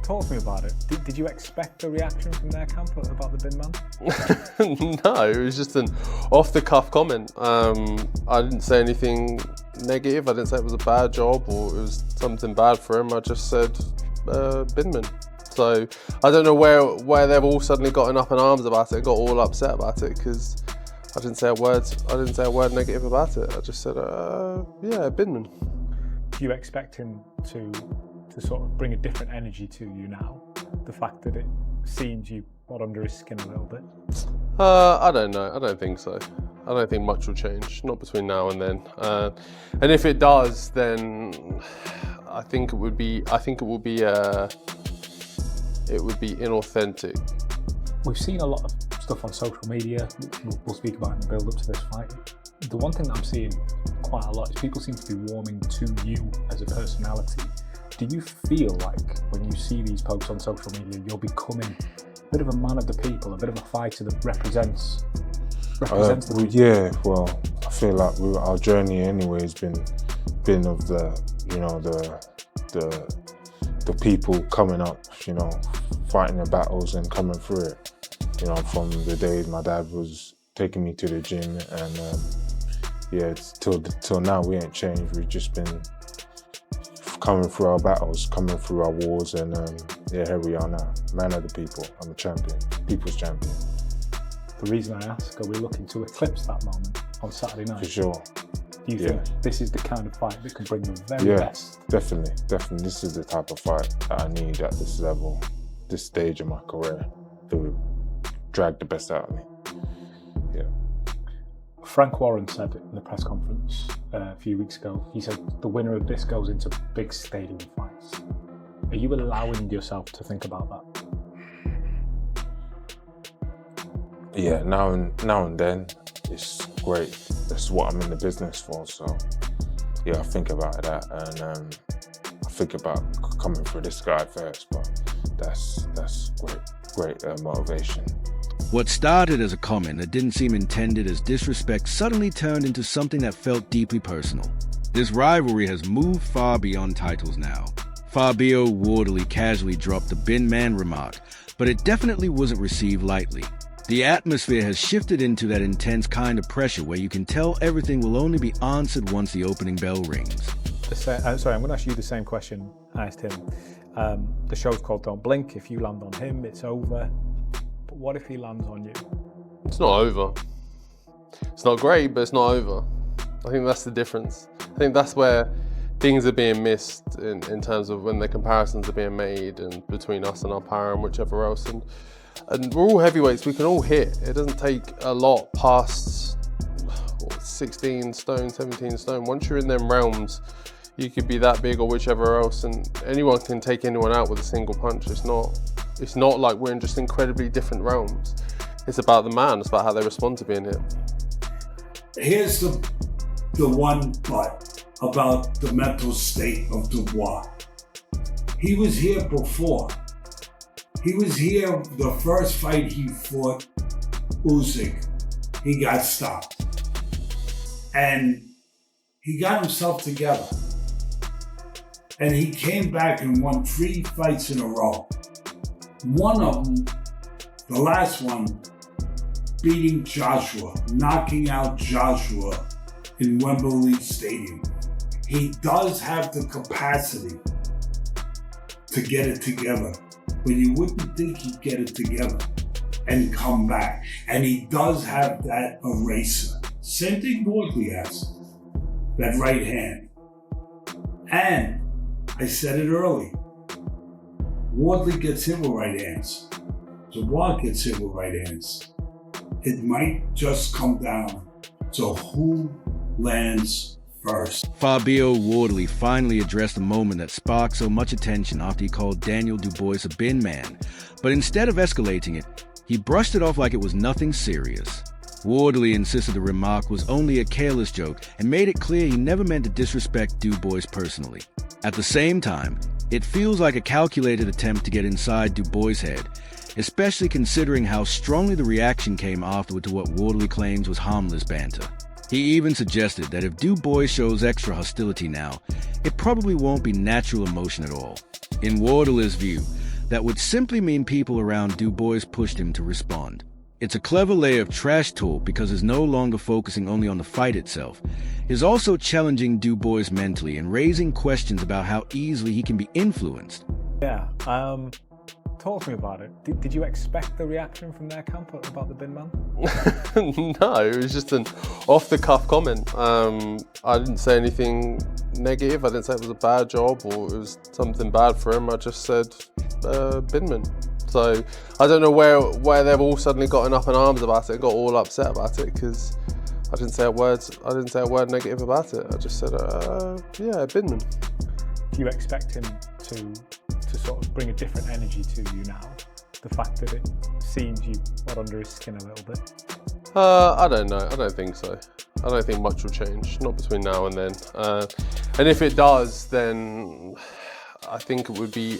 Talk to me about it. Did you expect the reaction from their camp about the bin man? No, it was just an off-the-cuff comment. I didn't say anything negative. I didn't say it was a bad job or it was something bad for him. I just said binman. So I don't know where they've all suddenly gotten up in arms about it, got all upset about it, because I didn't say a word negative about it. I just said, yeah, binman. Do you expect him to sort of bring a different energy to you now? The fact that it seems you got under his skin a little bit? I don't know. I don't think so. I don't think much will change, not between now and then. And if it does, then I think it would be inauthentic. We've seen a lot of stuff on social media. We'll speak about in the build-up to this fight. The one thing that I'm seeing quite a lot is people seem to be warming to you as a personality. Do you feel like when you see these posts on social media, you're becoming a bit of a man of the people, a bit of a fighter that represents the people? Yeah, well, I feel like our journey anyway has been of the people coming up, fighting the battles and coming through it. From the days my dad was taking me to the gym, and till now we ain't changed. We've just been coming through our battles, coming through our wars, and here we are now. Man of the people. I'm a champion, people's champion. The reason I ask, are we looking to eclipse that moment on Saturday night? For sure. Do you think this is the kind of fight that can bring the very best? Definitely. This is the type of fight that I need at this level, this stage of my career, to drag the best out of me. Yeah. Frank Warren said in the press conference a few weeks ago, he said the winner of this goes into big stadium fights. Are you allowing yourself to think about that? Yeah, now and then, it's great. That's what I'm in the business for. So, yeah, I think about that, and I think about coming through this guy first. But that's great motivation. What started as a comment that didn't seem intended as disrespect suddenly turned into something that felt deeply personal. This rivalry has moved far beyond titles now. Fabio Wardley casually dropped the bin man remark, but it definitely wasn't received lightly. The atmosphere has shifted into that intense kind of pressure where you can tell everything will only be answered once the opening bell rings. I'm going to ask you the same question I asked him. The show's called Don't Blink. If you land on him, it's over. But what if he lands on you? It's not over. It's not great, but it's not over. I think that's the difference. I think that's where things are being missed in terms of when the comparisons are being made and between us and our power and whichever else. And we're all heavyweights, we can all hit. It doesn't take a lot past 16 stone, 17 stone. Once you're in them realms, you could be that big or whichever else, and anyone can take anyone out with a single punch. It's not like we're in just incredibly different realms. It's about the man, it's about how they respond to being hit. Here's the one part about the mental state of Dubois. He was here before. He was here the first fight he fought Usyk. He got stopped. And he got himself together. And he came back and won 3 fights in a row. One of them, the last one, beating Joshua, knocking out Joshua in Wembley Stadium. He does have the capacity to get it together. But you wouldn't think he'd get it together. and come back. And he does have that eraser. Same thing Wardley has. That right hand. And I said it early. Wardley gets hit with right hands. Dubois gets hit with right hands. It might just come down to who lands first. Fabio Wardley finally addressed the moment that sparked so much attention after he called Daniel Dubois a bin man. But instead of escalating it, he brushed it off like it was nothing serious. Wardley insisted the remark was only a careless joke and made it clear he never meant to disrespect Dubois personally. At the same time, it feels like a calculated attempt to get inside Dubois' head, especially considering how strongly the reaction came afterward to what Wardley claims was harmless banter. He even suggested that if Dubois shows extra hostility now, it probably won't be natural emotion at all. In Wardley's view, that would simply mean people around Dubois pushed him to respond. It's a clever layer of trash talk because it's no longer focusing only on the fight itself. It's also challenging Dubois mentally and raising questions about how easily he can be influenced. Yeah, talk to me about it. Did you expect the reaction from their camp about the bin man? No, it was just an off-the-cuff comment. I didn't say anything negative. I didn't say it was a bad job or it was something bad for him. I just said binman. So I don't know where they've all suddenly gotten up in arms about it, got all upset about it, because I didn't say a word negative about it. I just said, yeah, binman. Do you expect him to sort of bring a different energy to you now? The fact that it seems you got under his skin a little bit? I don't know. I don't think so. I don't think much will change, not between now and then. And if it does, then I think it would be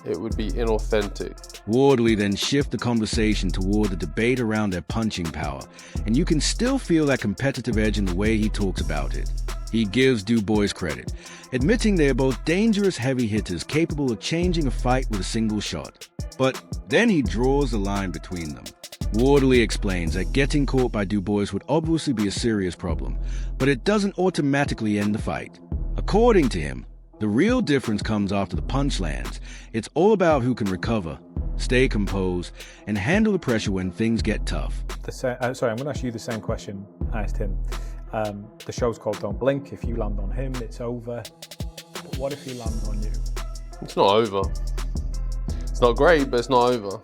inauthentic. Wardley then shifted the conversation toward the debate around their punching power, and you can still feel that competitive edge in the way he talks about it. He gives Dubois credit, admitting they are both dangerous heavy hitters capable of changing a fight with a single shot. But then he draws the line between them. Wardley explains that getting caught by Dubois would obviously be a serious problem, but it doesn't automatically end the fight. According to him, the real difference comes after the punch lands. It's all about who can recover, stay composed, and handle the pressure when things get tough. Sorry, I'm going to ask you the same question I asked him. The show's called Don't Blink. If you land on him, it's over. But what if he lands on you? It's not over. It's not great, but it's not over.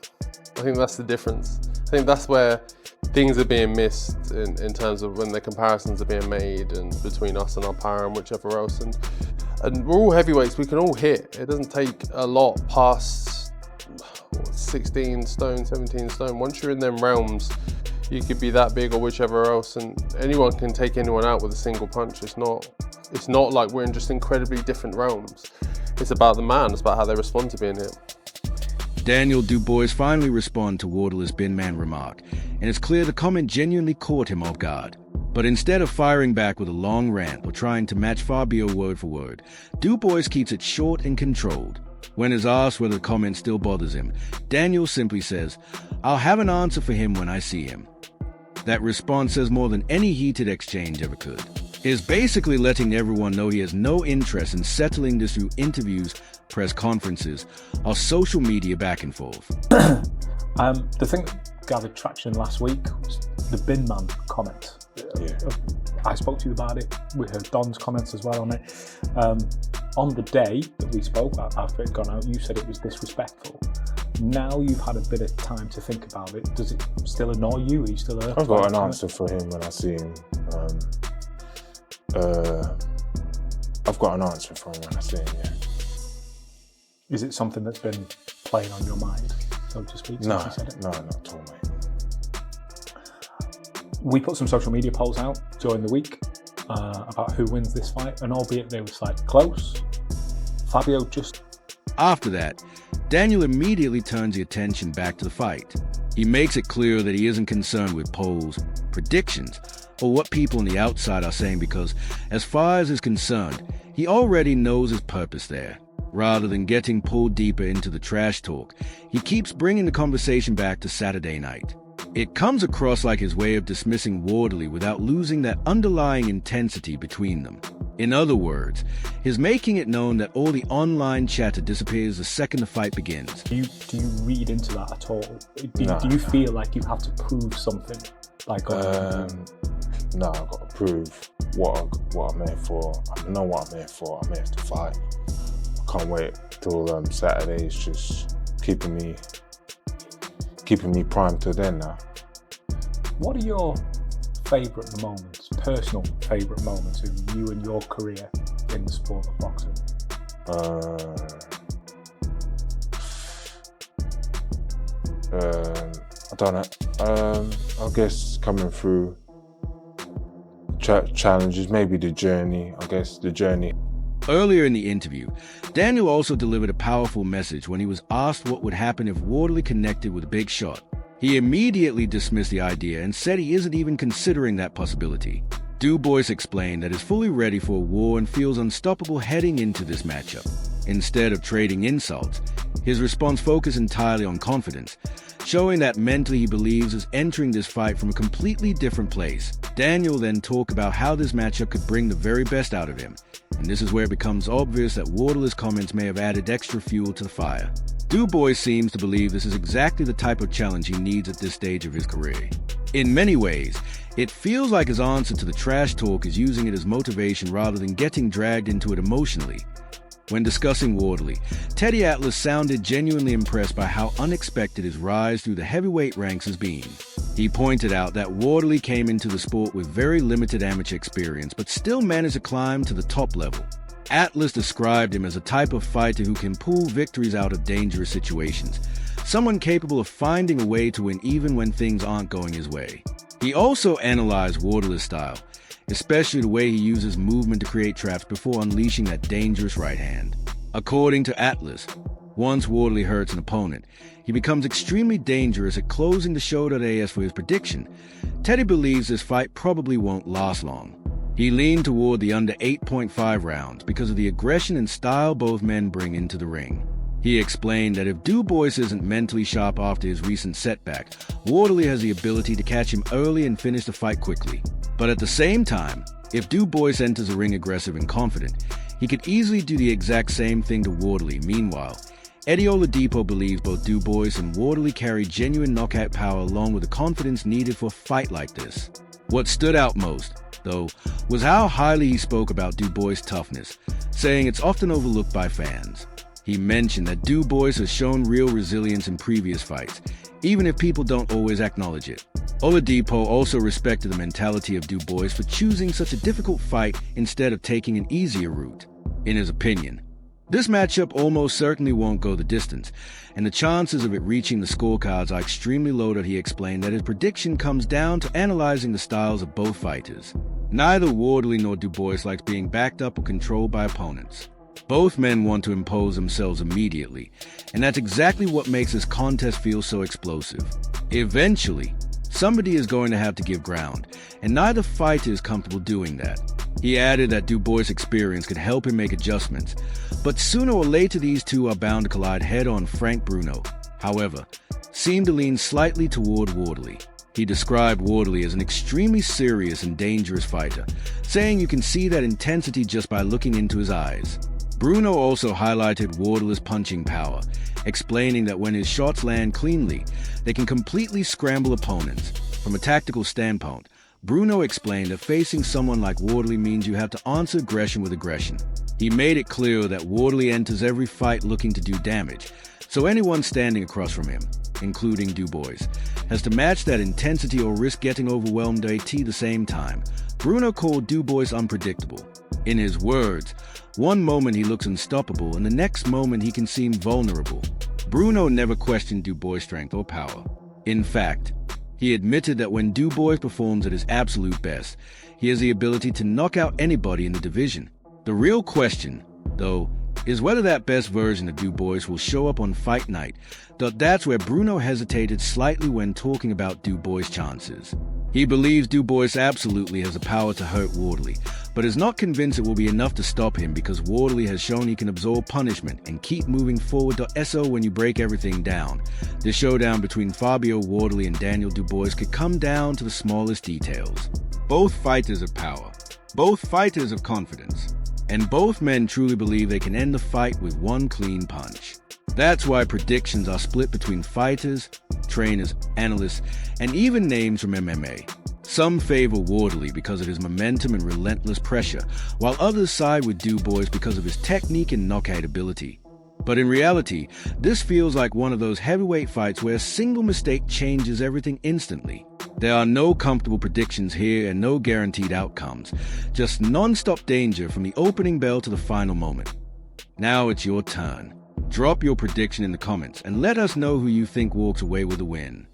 I think that's the difference. I think that's where things are being missed in terms of when the comparisons are being made and between us and our power and whichever else. And we're all heavyweights, we can all hit. It doesn't take a lot past 16 stone, 17 stone. Once you're in them realms, you could be that big or whichever else, and anyone can take anyone out with a single punch. It's not like we're in just incredibly different realms. It's about the man, it's about how they respond to being hit. Daniel Dubois finally responded to Wardley's bin man remark, and it's clear the comment genuinely caught him off guard. But instead of firing back with a long rant or trying to match Fabio word for word, Dubois keeps it short and controlled. When he's asked whether the comment still bothers him, Daniel simply says, "I'll have an answer for him when I see him." That response says more than any heated exchange ever could. Is basically letting everyone know he has no interest in settling this through interviews, press conferences, or social media back and forth. The thing that gathered traction last week was the bin man comment. Yeah. I spoke to you about it. We heard Don's comments as well on it. On the day that we spoke, after it had gone out, you said it was disrespectful. Now you've had a bit of time to think about it. Does it still annoy you? Are you still hurt? I've got an answer for him when I see him. I've got an answer for him when I see him, yeah. Is it something that's been playing on your mind, so to speak? No, since you said it? not at all, mate. We put some social media polls out during the week about who wins this fight, and albeit they were slightly close, Fabio just... After that, Daniel immediately turns the attention back to the fight. He makes it clear that he isn't concerned with polls, predictions, or what people on the outside are saying because, as far as he's concerned, he already knows his purpose there. Rather than getting pulled deeper into the trash talk, he keeps bringing the conversation back to Saturday night. It comes across like his way of dismissing Wardley without losing that underlying intensity between them. In other words, he's making it known that all the online chatter disappears the second the fight begins. Do you read into that at all? No. Do you feel like you have to prove something? Like, no, I've got to prove what I'm here for. I know what I'm here for. I'm here to fight. I can't wait till Saturday. It's just keeping me primed till then now. what are your favourite moments, personal favourite moments of you and your career in the sport of boxing? I don't know. I guess coming through challenges, maybe the journey. I guess the journey. Earlier in the interview, Daniel also delivered a powerful message when he was asked what would happen if Wardley connected with a big shot. He immediately dismissed the idea and said he isn't even considering that possibility. Dubois explained that he's fully ready for a war and feels unstoppable heading into this matchup. Instead of trading insults, his response focused entirely on confidence, showing that mentally he believes is entering this fight from a completely different place. Daniel then talked about how this matchup could bring the very best out of him, and this is where it becomes obvious that Wardley's comments may have added extra fuel to the fire. Dubois seems to believe this is exactly the type of challenge he needs at this stage of his career. In many ways, it feels like his answer to the trash talk is using it as motivation rather than getting dragged into it emotionally. When discussing Wardley, Teddy Atlas sounded genuinely impressed by how unexpected his rise through the heavyweight ranks has been. He pointed out that Wardley came into the sport with very limited amateur experience, but still managed to climb to the top level. Atlas described him as a type of fighter who can pull victories out of dangerous situations, someone capable of finding a way to win even when things aren't going his way. He also analyzed Wardley's style, especially the way he uses movement to create traps before unleashing that dangerous right hand. According to Atlas, once Wardley hurts an opponent, he becomes extremely dangerous at closing the show. As for his prediction, Teddy believes this fight probably won't last long. He leaned toward the under 8.5 rounds because of the aggression and style both men bring into the ring. He explained that if Dubois isn't mentally sharp after his recent setback, Wardley has the ability to catch him early and finish the fight quickly. But at the same time, if Dubois enters the ring aggressive and confident, he could easily do the exact same thing to Wardley. Meanwhile, Eddie Oladipo believes both Dubois and Wardley carry genuine knockout power along with the confidence needed for a fight like this. What stood out most, though, was how highly he spoke about Dubois' toughness, saying it's often overlooked by fans. He mentioned that Dubois has shown real resilience in previous fights, even if people don't always acknowledge it. Oladipo also respected the mentality of Dubois for choosing such a difficult fight instead of taking an easier route. In his opinion, this matchup almost certainly won't go the distance, and the chances of it reaching the scorecards are extremely low. That he explained that his prediction comes down to analyzing the styles of both fighters. Neither Wardley nor Dubois likes being backed up or controlled by opponents. Both men want to impose themselves immediately, and that's exactly what makes this contest feel so explosive. Eventually, somebody is going to have to give ground, and neither fighter is comfortable doing that. He added that Dubois' experience could help him make adjustments, but sooner or later these two are bound to collide head-on. Frank Bruno, however, seemed to lean slightly toward Wardley. He described Wardley as an extremely serious and dangerous fighter, saying you can see that intensity just by looking into his eyes. Bruno also highlighted Wardley's punching power, explaining that when his shots land cleanly, they can completely scramble opponents. From a tactical standpoint, Bruno explained that facing someone like Wardley means you have to answer aggression with aggression. He made it clear that Wardley enters every fight looking to do damage, so anyone standing across from him, including Dubois, has to match that intensity or risk getting overwhelmed at the same time. Bruno called Dubois unpredictable. In his words, one moment he looks unstoppable and the next moment he can seem vulnerable. Bruno never questioned Dubois' strength or power. In fact, he admitted that when Dubois performs at his absolute best, he has the ability to knock out anybody in the division. The real question, though, is whether that best version of Dubois will show up on fight night. That's where Bruno hesitated slightly when talking about Dubois' chances. He believes Dubois absolutely has the power to hurt Wardley, but is not convinced it will be enough to stop him because Wardley has shown he can absorb punishment and keep moving forward. So when you break everything down, the showdown between Fabio Wardley and Daniel Dubois could come down to the smallest details. Both fighters have power, Both fighters have confidence, and both men truly believe they can end the fight with one clean punch. That's why predictions are split between fighters, trainers, analysts, and even names from MMA. Some favor Wardley because of his momentum and relentless pressure, while others side with Dubois because of his technique and knockout ability. But in reality, this feels like one of those heavyweight fights where a single mistake changes everything instantly. There are no comfortable predictions here and no guaranteed outcomes, just non-stop danger from the opening bell to the final moment. Now it's your turn. Drop your prediction in the comments and let us know who you think walks away with the win.